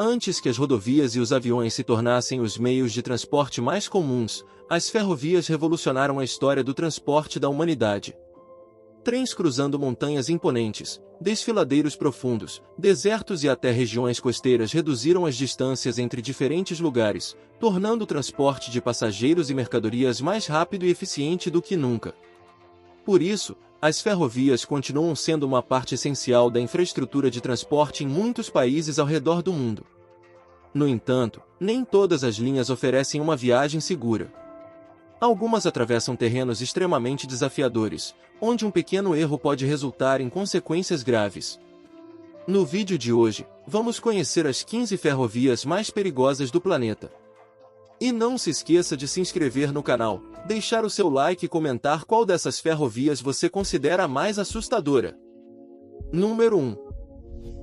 Antes que as rodovias e os aviões se tornassem os meios de transporte mais comuns, as ferrovias revolucionaram a história do transporte da humanidade. Trens cruzando montanhas imponentes, desfiladeiros profundos, desertos e até regiões costeiras reduziram as distâncias entre diferentes lugares, tornando o transporte de passageiros e mercadorias mais rápido e eficiente do que nunca. Por isso, as ferrovias continuam sendo uma parte essencial da infraestrutura de transporte em muitos países ao redor do mundo. No entanto, nem todas as linhas oferecem uma viagem segura. Algumas atravessam terrenos extremamente desafiadores, onde um pequeno erro pode resultar em consequências graves. No vídeo de hoje, vamos conhecer as 15 ferrovias mais perigosas do planeta. E não se esqueça de se inscrever no canal, deixar o seu like e comentar qual dessas ferrovias você considera a mais assustadora. Número 1.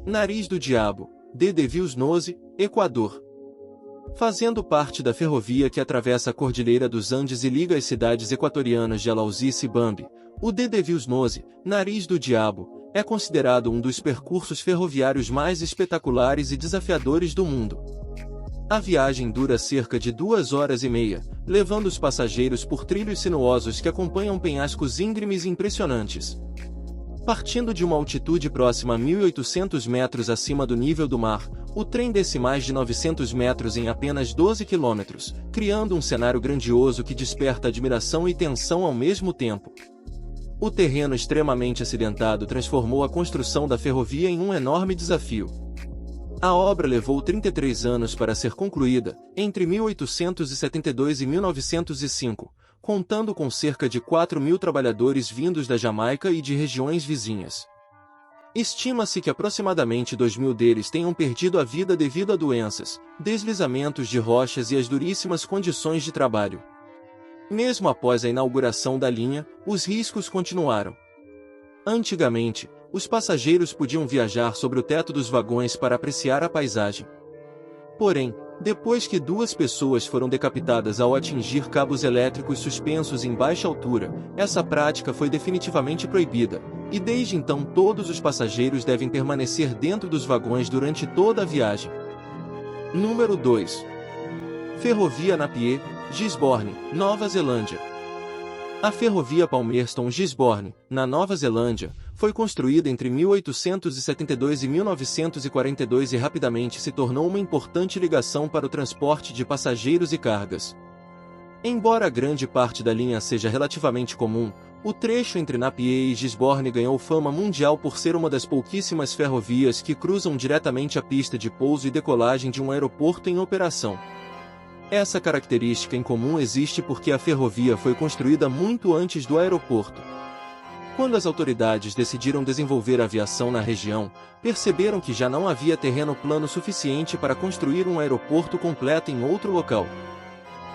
Nariz do Diabo, de Devils-Nose, Equador. Fazendo parte da ferrovia que atravessa a Cordilheira dos Andes e liga as cidades equatorianas de Alausí e Bambi, o de Devils-Nose, Nariz do Diabo, é considerado um dos percursos ferroviários mais espetaculares e desafiadores do mundo. A viagem dura cerca de 2 horas e meia, levando os passageiros por trilhos sinuosos que acompanham penhascos íngremes e impressionantes. Partindo de uma altitude próxima a 1.800 metros acima do nível do mar, o trem desce mais de 900 metros em apenas 12 quilômetros, criando um cenário grandioso que desperta admiração e tensão ao mesmo tempo. O terreno extremamente acidentado transformou a construção da ferrovia em um enorme desafio. A obra levou 33 anos para ser concluída, entre 1872 e 1905, contando com cerca de 4.000 trabalhadores vindos da Jamaica e de regiões vizinhas. Estima-se que aproximadamente 2.000 deles tenham perdido a vida devido a doenças, deslizamentos de rochas e as duríssimas condições de trabalho. Mesmo após a inauguração da linha, os riscos continuaram. Antigamente, os passageiros podiam viajar sobre o teto dos vagões para apreciar a paisagem. Porém, depois que 2 pessoas foram decapitadas ao atingir cabos elétricos suspensos em baixa altura, essa prática foi definitivamente proibida, e desde então todos os passageiros devem permanecer dentro dos vagões durante toda a viagem. Número 2. Ferrovia Napier, Gisborne, Nova Zelândia. A ferrovia Palmerston-Gisborne, na Nova Zelândia, foi construída entre 1872 e 1942 e rapidamente se tornou uma importante ligação para o transporte de passageiros e cargas. Embora grande parte da linha seja relativamente comum, o trecho entre Napier e Gisborne ganhou fama mundial por ser uma das pouquíssimas ferrovias que cruzam diretamente a pista de pouso e decolagem de um aeroporto em operação. Essa característica em comum existe porque a ferrovia foi construída muito antes do aeroporto. Quando as autoridades decidiram desenvolver a aviação na região, perceberam que já não havia terreno plano suficiente para construir um aeroporto completo em outro local.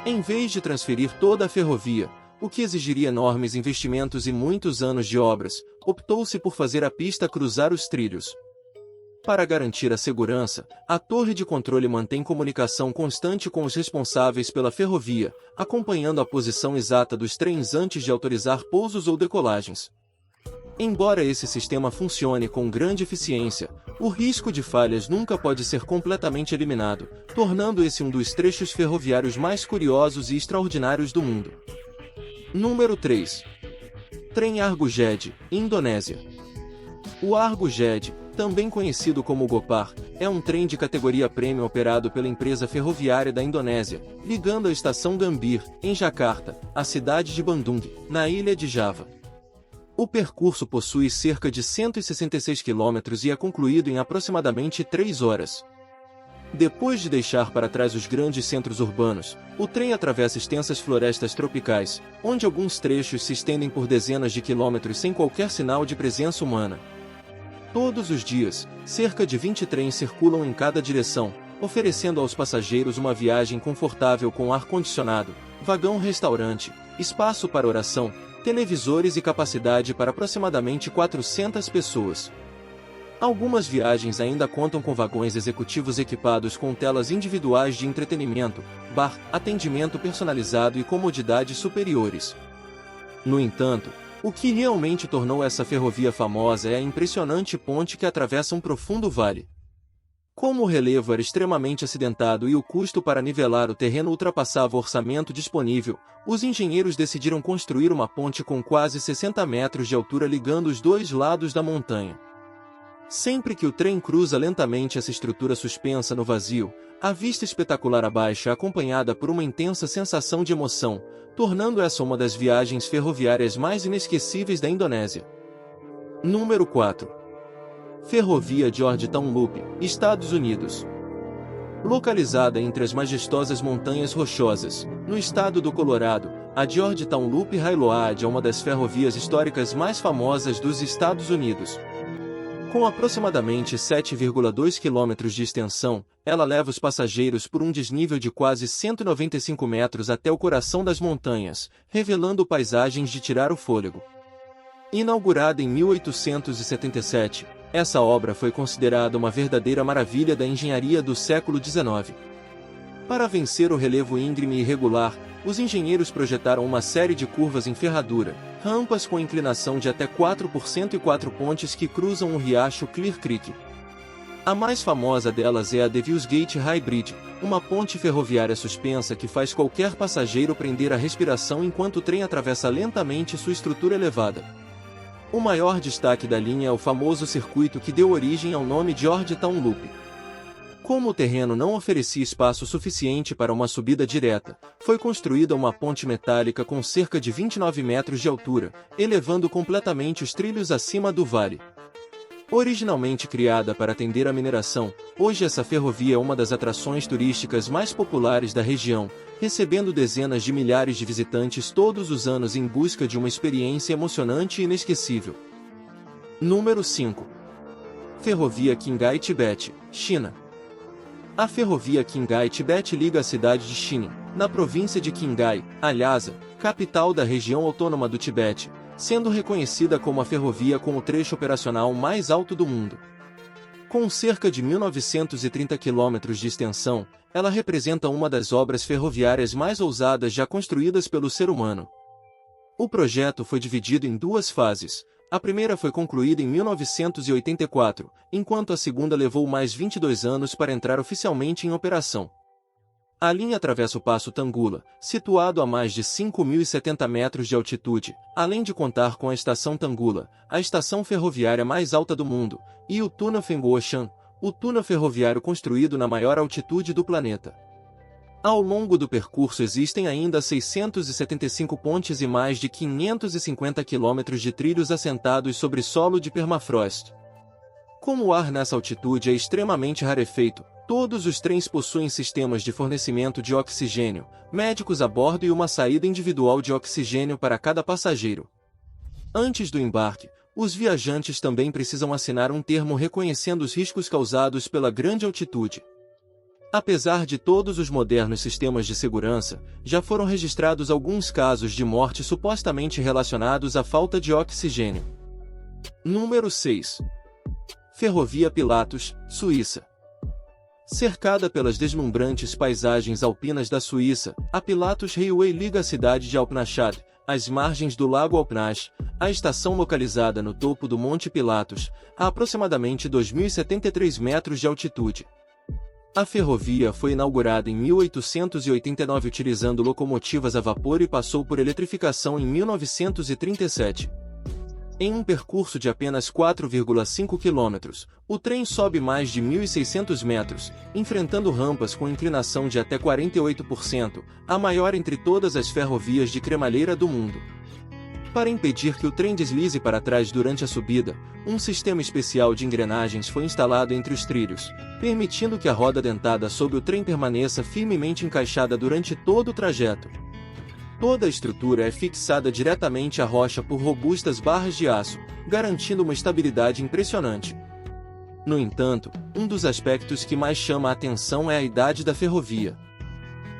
Em vez de transferir toda a ferrovia, o que exigiria enormes investimentos e muitos anos de obras, optou-se por fazer a pista cruzar os trilhos. Para garantir a segurança, a torre de controle mantém comunicação constante com os responsáveis pela ferrovia, acompanhando a posição exata dos trens antes de autorizar pousos ou decolagens. Embora esse sistema funcione com grande eficiência, o risco de falhas nunca pode ser completamente eliminado, tornando esse um dos trechos ferroviários mais curiosos e extraordinários do mundo. Número 3. Trem Argo Jed, Indonésia. O Argo Jed, também conhecido como Gopar, é um trem de categoria premium operado pela empresa ferroviária da Indonésia, ligando a estação Gambir, em Jakarta, à cidade de Bandung, na ilha de Java. O percurso possui cerca de 166 km e é concluído em aproximadamente 3 horas. Depois de deixar para trás os grandes centros urbanos, o trem atravessa extensas florestas tropicais, onde alguns trechos se estendem por dezenas de quilômetros sem qualquer sinal de presença humana. Todos os dias, cerca de 20 trens circulam em cada direção, oferecendo aos passageiros uma viagem confortável com ar-condicionado, vagão-restaurante, espaço para oração, televisores e capacidade para aproximadamente 400 pessoas. Algumas viagens ainda contam com vagões executivos equipados com telas individuais de entretenimento, bar, atendimento personalizado e comodidades superiores. No entanto, o que realmente tornou essa ferrovia famosa é a impressionante ponte que atravessa um profundo vale. Como o relevo era extremamente acidentado e o custo para nivelar o terreno ultrapassava o orçamento disponível, os engenheiros decidiram construir uma ponte com quase 60 metros de altura ligando os dois lados da montanha. Sempre que o trem cruza lentamente essa estrutura suspensa no vazio, a vista espetacular abaixo é acompanhada por uma intensa sensação de emoção, tornando essa uma das viagens ferroviárias mais inesquecíveis da Indonésia. Número 4. Ferrovia Georgetown Loop, Estados Unidos. Localizada entre as majestosas montanhas rochosas, no estado do Colorado, a Georgetown Loop Railroad é uma das ferrovias históricas mais famosas dos Estados Unidos. Com aproximadamente 7,2 km de extensão, ela leva os passageiros por um desnível de quase 195 metros até o coração das montanhas, revelando paisagens de tirar o fôlego. Inaugurada em 1877, essa obra foi considerada uma verdadeira maravilha da engenharia do século XIX. Para vencer o relevo íngreme e irregular, os engenheiros projetaram uma série de curvas em ferradura, rampas com inclinação de até 4% e 4 pontes que cruzam o riacho Clear Creek. A mais famosa delas é a Devil's Gate High Bridge, uma ponte ferroviária suspensa que faz qualquer passageiro prender a respiração enquanto o trem atravessa lentamente sua estrutura elevada. O maior destaque da linha é o famoso circuito que deu origem ao nome Georgetown Loop. Como o terreno não oferecia espaço suficiente para uma subida direta, foi construída uma ponte metálica com cerca de 29 metros de altura, elevando completamente os trilhos acima do vale. Originalmente criada para atender à mineração, hoje essa ferrovia é uma das atrações turísticas mais populares da região, recebendo dezenas de milhares de visitantes todos os anos em busca de uma experiência emocionante e inesquecível. Número 5. Ferrovia Qinghai-Tibete, China. A ferrovia Qinghai-Tibete liga a cidade de Xining, na província de Qinghai, a Lhasa, capital da região autônoma do Tibete, sendo reconhecida como a ferrovia com o trecho operacional mais alto do mundo. Com cerca de 1.930 quilômetros de extensão, ela representa uma das obras ferroviárias mais ousadas já construídas pelo ser humano. O projeto foi dividido em duas fases. A primeira foi concluída em 1984, enquanto a segunda levou mais 22 anos para entrar oficialmente em operação. A linha atravessa o Passo Tangula, situado a mais de 5.070 metros de altitude, além de contar com a Estação Tangula, a estação ferroviária mais alta do mundo, e o Túnel Fenguoshan, o túnel ferroviário construído na maior altitude do planeta. Ao longo do percurso existem ainda 675 pontes e mais de 550 quilômetros de trilhos assentados sobre solo de permafrost. Como o ar nessa altitude é extremamente rarefeito, todos os trens possuem sistemas de fornecimento de oxigênio, médicos a bordo e uma saída individual de oxigênio para cada passageiro. Antes do embarque, os viajantes também precisam assinar um termo reconhecendo os riscos causados pela grande altitude. Apesar de todos os modernos sistemas de segurança, já foram registrados alguns casos de morte supostamente relacionados à falta de oxigênio. Número 6. Ferrovia Pilatus, Suíça. Cercada pelas deslumbrantes paisagens alpinas da Suíça, a Pilatus Railway liga a cidade de Alpnachad, às margens do lago Alpnach, a estação localizada no topo do Monte Pilatus, a aproximadamente 2.073 metros de altitude. A ferrovia foi inaugurada em 1889 utilizando locomotivas a vapor e passou por eletrificação em 1937. Em um percurso de apenas 4,5 km, o trem sobe mais de 1.600 metros, enfrentando rampas com inclinação de até 48%, a maior entre todas as ferrovias de cremalheira do mundo. Para impedir que o trem deslize para trás durante a subida, um sistema especial de engrenagens foi instalado entre os trilhos, permitindo que a roda dentada sob o trem permaneça firmemente encaixada durante todo o trajeto. Toda a estrutura é fixada diretamente à rocha por robustas barras de aço, garantindo uma estabilidade impressionante. No entanto, um dos aspectos que mais chama a atenção é a idade da ferrovia.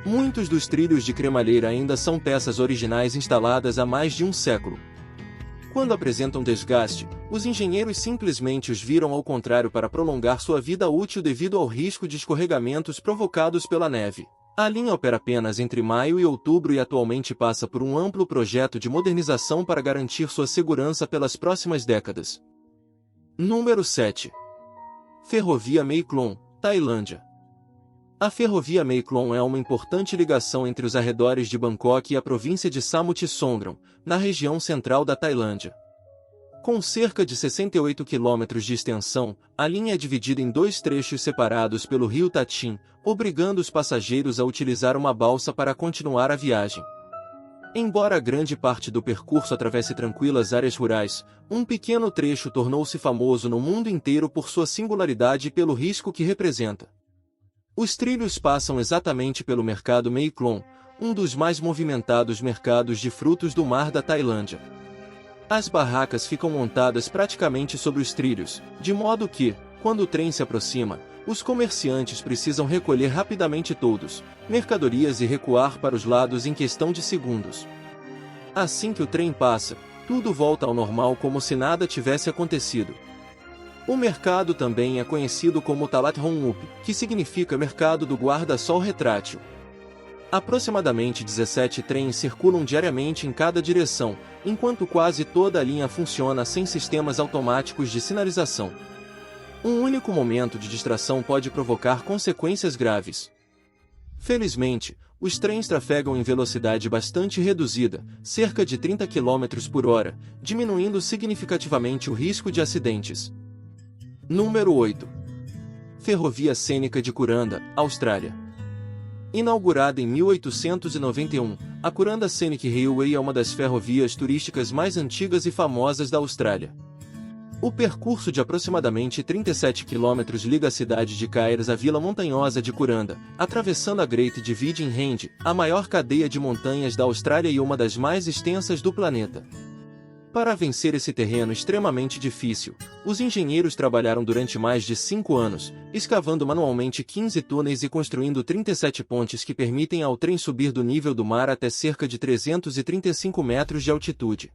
Muitos dos trilhos de cremalheira ainda são peças originais instaladas há mais de um século. Quando apresentam desgaste, os engenheiros simplesmente os viram ao contrário para prolongar sua vida útil devido ao risco de escorregamentos provocados pela neve. A linha opera apenas entre maio e outubro e atualmente passa por um amplo projeto de modernização para garantir sua segurança pelas próximas décadas. Número 7. Ferrovia Mae Klong, Tailândia. A ferrovia Mae Klong é uma importante ligação entre os arredores de Bangkok e a província de Samut Songkhram, na região central da Tailândia. Com cerca de 68 quilômetros de extensão, a linha é dividida em dois trechos separados pelo rio Tatin, obrigando os passageiros a utilizar uma balsa para continuar a viagem. Embora grande parte do percurso atravesse tranquilas áreas rurais, um pequeno trecho tornou-se famoso no mundo inteiro por sua singularidade e pelo risco que representa. Os trilhos passam exatamente pelo mercado Mae Klong, um dos mais movimentados mercados de frutos do mar da Tailândia. As barracas ficam montadas praticamente sobre os trilhos, de modo que, quando o trem se aproxima, os comerciantes precisam recolher rapidamente todos, mercadorias e recuar para os lados em questão de segundos. Assim que o trem passa, tudo volta ao normal como se nada tivesse acontecido. O mercado também é conhecido como Talat Hong Up, que significa mercado do guarda-sol retrátil. Aproximadamente 17 trens circulam diariamente em cada direção, enquanto quase toda a linha funciona sem sistemas automáticos de sinalização. Um único momento de distração pode provocar consequências graves. Felizmente, os trens trafegam em velocidade bastante reduzida, cerca de 30 km por hora, diminuindo significativamente o risco de acidentes. Número 8. Ferrovia Cênica de Kuranda, Austrália. Inaugurada em 1891, a Kuranda Scenic Railway é uma das ferrovias turísticas mais antigas e famosas da Austrália. O percurso de aproximadamente 37 km liga a cidade de Cairns à vila montanhosa de Kuranda, atravessando a Great Dividing Range, a maior cadeia de montanhas da Austrália e uma das mais extensas do planeta. Para vencer esse terreno extremamente difícil, os engenheiros trabalharam durante mais de 5 anos, escavando manualmente 15 túneis e construindo 37 pontes que permitem ao trem subir do nível do mar até cerca de 335 metros de altitude.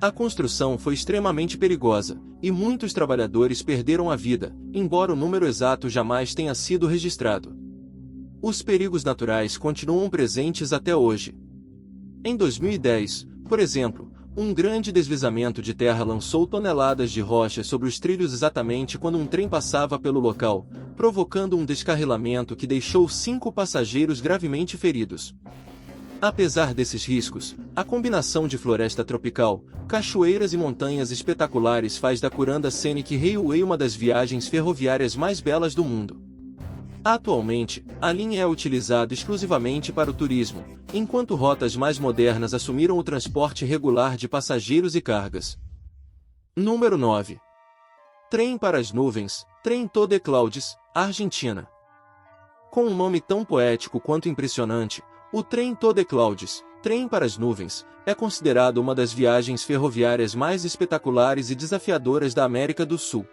A construção foi extremamente perigosa, e muitos trabalhadores perderam a vida, embora o número exato jamais tenha sido registrado. Os perigos naturais continuam presentes até hoje. Em 2010, por exemplo, um grande deslizamento de terra lançou toneladas de rocha sobre os trilhos exatamente quando um trem passava pelo local, provocando um descarrilamento que deixou 5 passageiros gravemente feridos. Apesar desses riscos, a combinação de floresta tropical, cachoeiras e montanhas espetaculares faz da Kuranda Scenic Railway uma das viagens ferroviárias mais belas do mundo. Atualmente, a linha é utilizada exclusivamente para o turismo, enquanto rotas mais modernas assumiram o transporte regular de passageiros e cargas. Número 9. Trem para as nuvens, Trem to the Clouds, Argentina. Com um nome tão poético quanto impressionante, o Trem to the Clouds, Trem para as Nuvens, é considerado uma das viagens ferroviárias mais espetaculares e desafiadoras da América do Sul.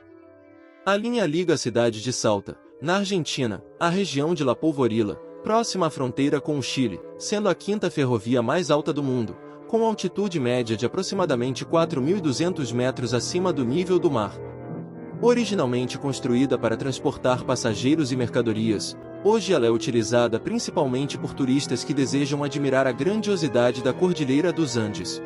A linha liga a cidade de Salta, na Argentina, à região de La Polvorilla, próxima à fronteira com o Chile, sendo a 5ª ferrovia mais alta do mundo, com altitude média de aproximadamente 4.200 metros acima do nível do mar. Originalmente construída para transportar passageiros e mercadorias, hoje ela é utilizada principalmente por turistas que desejam admirar a grandiosidade da Cordilheira dos Andes.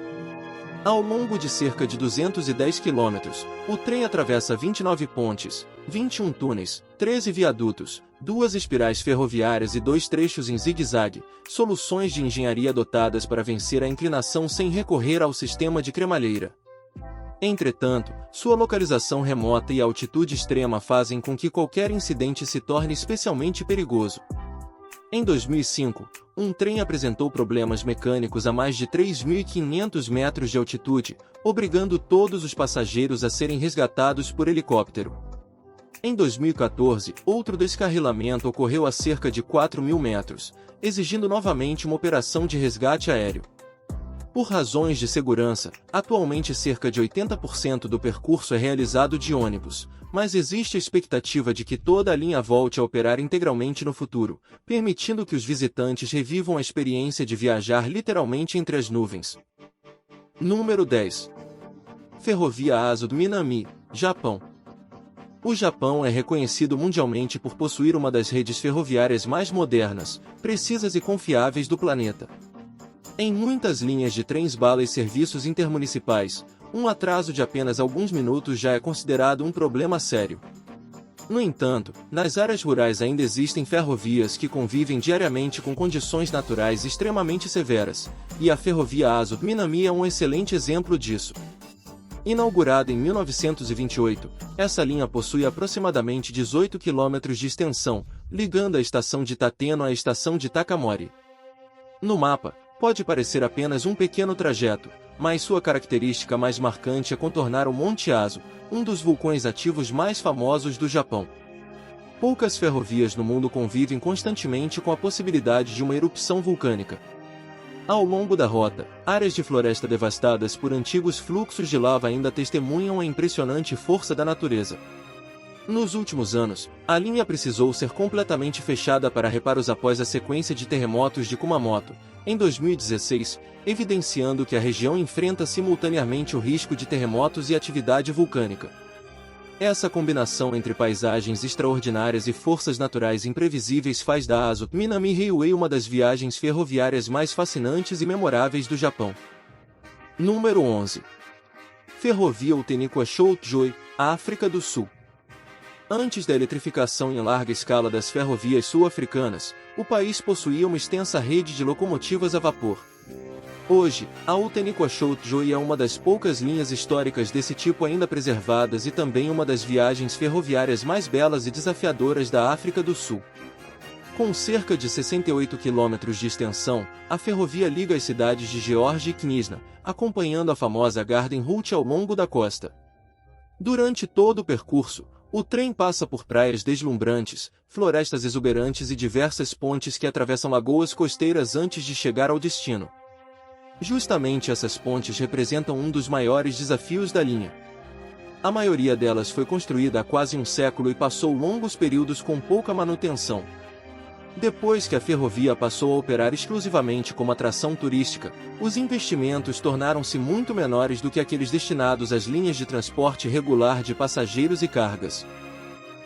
Ao longo de cerca de 210 quilômetros, o trem atravessa 29 pontes, 21 túneis, 13 viadutos, 2 espirais ferroviárias e 2 trechos em zigue-zague, soluções de engenharia adotadas para vencer a inclinação sem recorrer ao sistema de cremalheira. Entretanto, sua localização remota e a altitude extrema fazem com que qualquer incidente se torne especialmente perigoso. Em 2005, um trem apresentou problemas mecânicos a mais de 3.500 metros de altitude, obrigando todos os passageiros a serem resgatados por helicóptero. Em 2014, outro descarrilamento ocorreu a cerca de 4.000 metros, exigindo novamente uma operação de resgate aéreo. Por razões de segurança, atualmente cerca de 80% do percurso é realizado de ônibus, mas existe a expectativa de que toda a linha volte a operar integralmente no futuro, permitindo que os visitantes revivam a experiência de viajar literalmente entre as nuvens. Número 10. Ferrovia Aso do Minami, Japão. O Japão é reconhecido mundialmente por possuir uma das redes ferroviárias mais modernas, precisas e confiáveis do planeta. Em muitas linhas de trens-bala e serviços intermunicipais, um atraso de apenas alguns minutos já é considerado um problema sério. No entanto, nas áreas rurais ainda existem ferrovias que convivem diariamente com condições naturais extremamente severas, e a ferrovia Azov-Minami é um excelente exemplo disso. Inaugurada em 1928, essa linha possui aproximadamente 18 quilômetros de extensão, ligando a estação de Tateno à estação de Takamori. No mapa, pode parecer apenas um pequeno trajeto, mas sua característica mais marcante é contornar o Monte Aso, um dos vulcões ativos mais famosos do Japão. Poucas ferrovias no mundo convivem constantemente com a possibilidade de uma erupção vulcânica. Ao longo da rota, áreas de floresta devastadas por antigos fluxos de lava ainda testemunham a impressionante força da natureza. Nos últimos anos, a linha precisou ser completamente fechada para reparos após a sequência de terremotos de Kumamoto, em 2016, evidenciando que a região enfrenta simultaneamente o risco de terremotos e atividade vulcânica. Essa combinação entre paisagens extraordinárias e forças naturais imprevisíveis faz da Azov-Minami Railway uma das viagens ferroviárias mais fascinantes e memoráveis do Japão. Número 11. Ferrovia Outeniqua-Shoujoi, África do Sul. Antes da eletrificação em larga escala das ferrovias sul-africanas, o país possuía uma extensa rede de locomotivas a vapor. Hoje, a Outeniqua-Shoujoi é uma das poucas linhas históricas desse tipo ainda preservadas e também uma das viagens ferroviárias mais belas e desafiadoras da África do Sul. Com cerca de 68 quilômetros de extensão, a ferrovia liga as cidades de George e Knysna, acompanhando a famosa Garden Route ao longo da costa. Durante todo o percurso, o trem passa por praias deslumbrantes, florestas exuberantes e diversas pontes que atravessam lagoas costeiras antes de chegar ao destino. Justamente essas pontes representam um dos maiores desafios da linha. A maioria delas foi construída há quase um século e passou longos períodos com pouca manutenção. Depois que a ferrovia passou a operar exclusivamente como atração turística, os investimentos tornaram-se muito menores do que aqueles destinados às linhas de transporte regular de passageiros e cargas.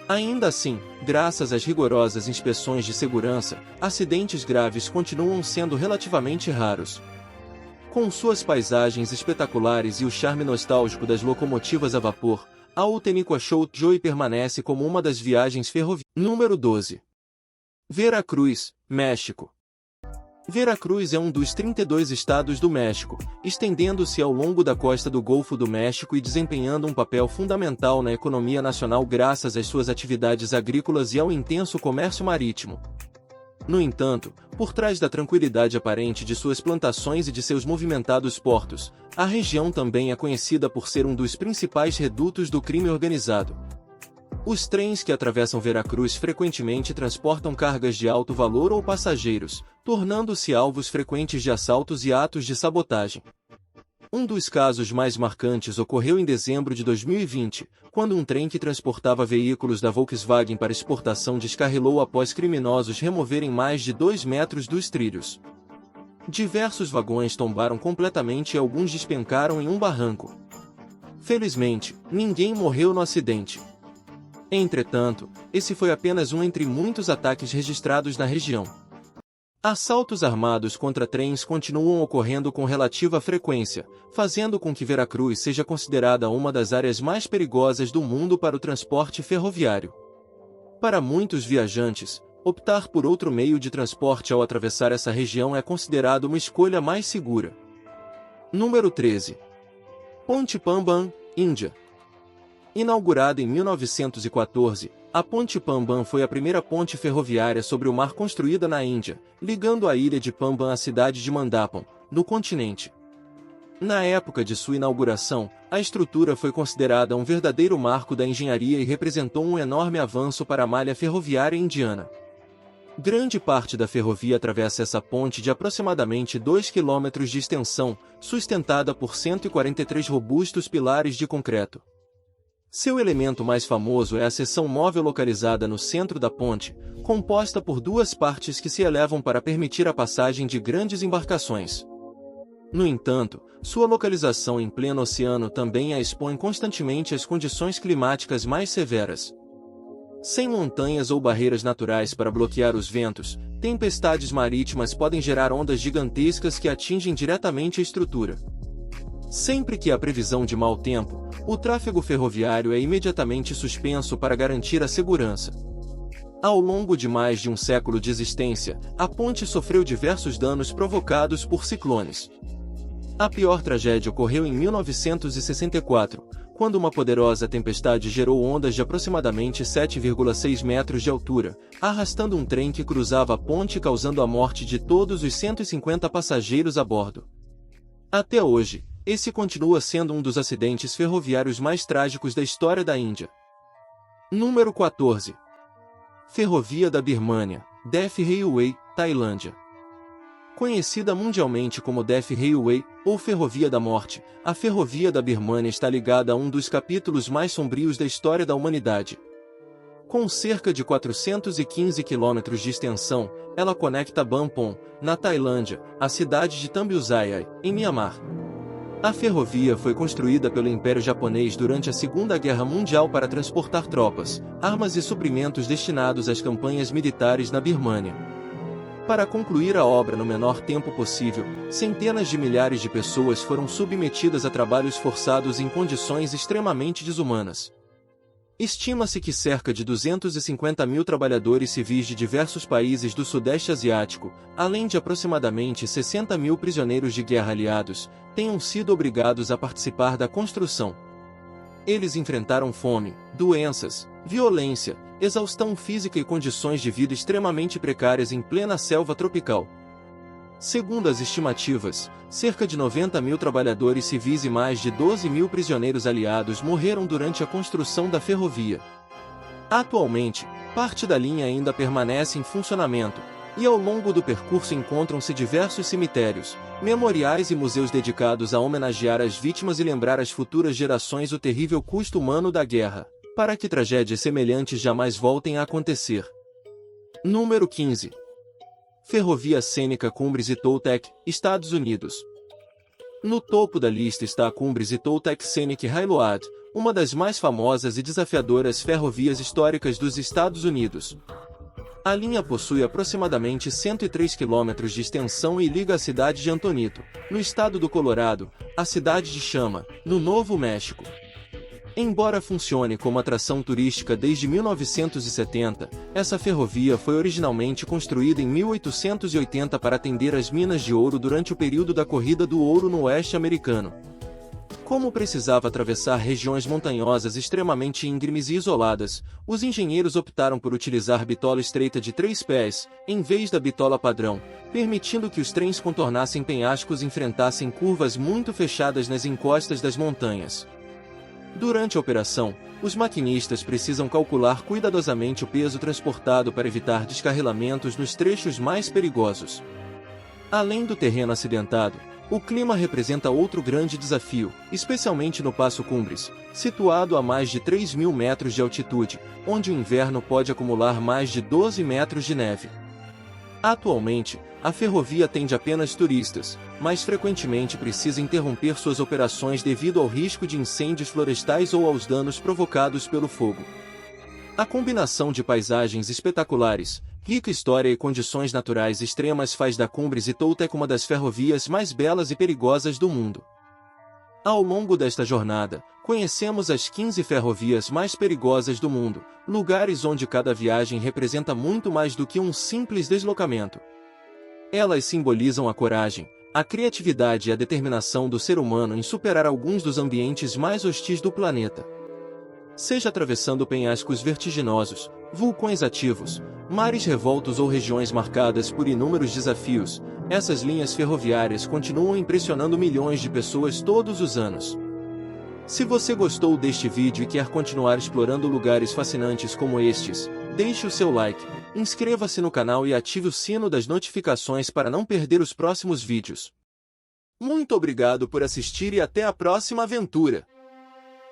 Ainda assim, graças às rigorosas inspeções de segurança, acidentes graves continuam sendo relativamente raros. Com suas paisagens espetaculares e o charme nostálgico das locomotivas a vapor, a Outeniqua-Shoujoi permanece como uma das viagens ferroviárias. Número 12. Veracruz, México. Veracruz é um dos 32 estados do México, estendendo-se ao longo da costa do Golfo do México e desempenhando um papel fundamental na economia nacional graças às suas atividades agrícolas e ao intenso comércio marítimo. No entanto, por trás da tranquilidade aparente de suas plantações e de seus movimentados portos, a região também é conhecida por ser um dos principais redutos do crime organizado. Os trens que atravessam Veracruz frequentemente transportam cargas de alto valor ou passageiros, tornando-se alvos frequentes de assaltos e atos de sabotagem. Um dos casos mais marcantes ocorreu em dezembro de 2020, quando um trem que transportava veículos da Volkswagen para exportação descarrilou após criminosos removerem mais de 2 metros dos trilhos. Diversos vagões tombaram completamente e alguns despencaram em um barranco. Felizmente, ninguém morreu no acidente. Entretanto, esse foi apenas um entre muitos ataques registrados na região. Assaltos armados contra trens continuam ocorrendo com relativa frequência, fazendo com que Veracruz seja considerada uma das áreas mais perigosas do mundo para o transporte ferroviário. Para muitos viajantes, optar por outro meio de transporte ao atravessar essa região é considerado uma escolha mais segura. Número 13. Ponte Pamban, Índia. Inaugurada em 1914, a Ponte Pamban foi a primeira ponte ferroviária sobre o mar construída na Índia, ligando a ilha de Pamban à cidade de Mandapam, no continente. Na época de sua inauguração, a estrutura foi considerada um verdadeiro marco da engenharia e representou um enorme avanço para a malha ferroviária indiana. Grande parte da ferrovia atravessa essa ponte de aproximadamente 2 km de extensão, sustentada por 143 robustos pilares de concreto. Seu elemento mais famoso é a seção móvel localizada no centro da ponte, composta por duas partes que se elevam para permitir a passagem de grandes embarcações. No entanto, sua localização em pleno oceano também a expõe constantemente às condições climáticas mais severas. Sem montanhas ou barreiras naturais para bloquear os ventos, tempestades marítimas podem gerar ondas gigantescas que atingem diretamente a estrutura. Sempre que há previsão de mau tempo, o tráfego ferroviário é imediatamente suspenso para garantir a segurança. Ao longo de mais de um século de existência, a ponte sofreu diversos danos provocados por ciclones. A pior tragédia ocorreu em 1964, quando uma poderosa tempestade gerou ondas de aproximadamente 7,6 metros de altura, arrastando um trem que cruzava a ponte e causando a morte de todos os 150 passageiros a bordo. Até hoje, esse continua sendo um dos acidentes ferroviários mais trágicos da história da Índia. Número 14. Ferrovia da Birmânia, Death Railway, Tailândia. Conhecida mundialmente como Death Railway, ou Ferrovia da Morte, a Ferrovia da Birmânia está ligada a um dos capítulos mais sombrios da história da humanidade. Com cerca de 415 quilômetros de extensão, ela conecta Bampong, na Tailândia, à cidade de Tambiusayai, em Mianmar. A ferrovia foi construída pelo Império Japonês durante a Segunda Guerra Mundial para transportar tropas, armas e suprimentos destinados às campanhas militares na Birmânia. Para concluir a obra no menor tempo possível, centenas de milhares de pessoas foram submetidas a trabalhos forçados em condições extremamente desumanas. Estima-se que cerca de 250 mil trabalhadores civis de diversos países do Sudeste Asiático, além de aproximadamente 60 mil prisioneiros de guerra aliados, tenham sido obrigados a participar da construção. Eles enfrentaram fome, doenças, violência, exaustão física e condições de vida extremamente precárias em plena selva tropical. Segundo as estimativas, cerca de 90 mil trabalhadores civis e mais de 12 mil prisioneiros aliados morreram durante a construção da ferrovia. Atualmente, parte da linha ainda permanece em funcionamento, e ao longo do percurso encontram-se diversos cemitérios, memoriais e museus dedicados a homenagear as vítimas e lembrar às futuras gerações o terrível custo humano da guerra, para que tragédias semelhantes jamais voltem a acontecer. Número 15. Ferrovia Cênica Cumbres e Toltec, Estados Unidos. No topo da lista está a Cumbres e Toltec Scenic Railroad, uma das mais famosas e desafiadoras ferrovias históricas dos Estados Unidos. A linha possui aproximadamente 103 quilômetros de extensão e liga a cidade de Antonito, no estado do Colorado, à cidade de Chama, no Novo México. Embora funcione como atração turística desde 1970, essa ferrovia foi originalmente construída em 1880 para atender as minas de ouro durante o período da Corrida do Ouro no Oeste americano. Como precisava atravessar regiões montanhosas extremamente íngremes e isoladas, os engenheiros optaram por utilizar bitola estreita de 3 pés, em vez da bitola padrão, permitindo que os trens contornassem penhascos e enfrentassem curvas muito fechadas nas encostas das montanhas. Durante a operação, os maquinistas precisam calcular cuidadosamente o peso transportado para evitar descarrilamentos nos trechos mais perigosos. Além do terreno acidentado, o clima representa outro grande desafio, especialmente no Passo Cumbres, situado a mais de 3.000 metros de altitude, onde o inverno pode acumular mais de 12 metros de neve. Atualmente, a ferrovia atende apenas turistas, mas frequentemente precisa interromper suas operações devido ao risco de incêndios florestais ou aos danos provocados pelo fogo. A combinação de paisagens espetaculares, rica história e condições naturais extremas faz da Cumbres e Toltec uma das ferrovias mais belas e perigosas do mundo. Ao longo desta jornada, conhecemos as 15 ferrovias mais perigosas do mundo, lugares onde cada viagem representa muito mais do que um simples deslocamento. Elas simbolizam a coragem, a criatividade e a determinação do ser humano em superar alguns dos ambientes mais hostis do planeta. Seja atravessando penhascos vertiginosos, vulcões ativos, mares revoltos ou regiões marcadas por inúmeros desafios, essas linhas ferroviárias continuam impressionando milhões de pessoas todos os anos. Se você gostou deste vídeo e quer continuar explorando lugares fascinantes como estes, deixe o seu like, inscreva-se no canal e ative o sino das notificações para não perder os próximos vídeos. Muito obrigado por assistir e até a próxima aventura!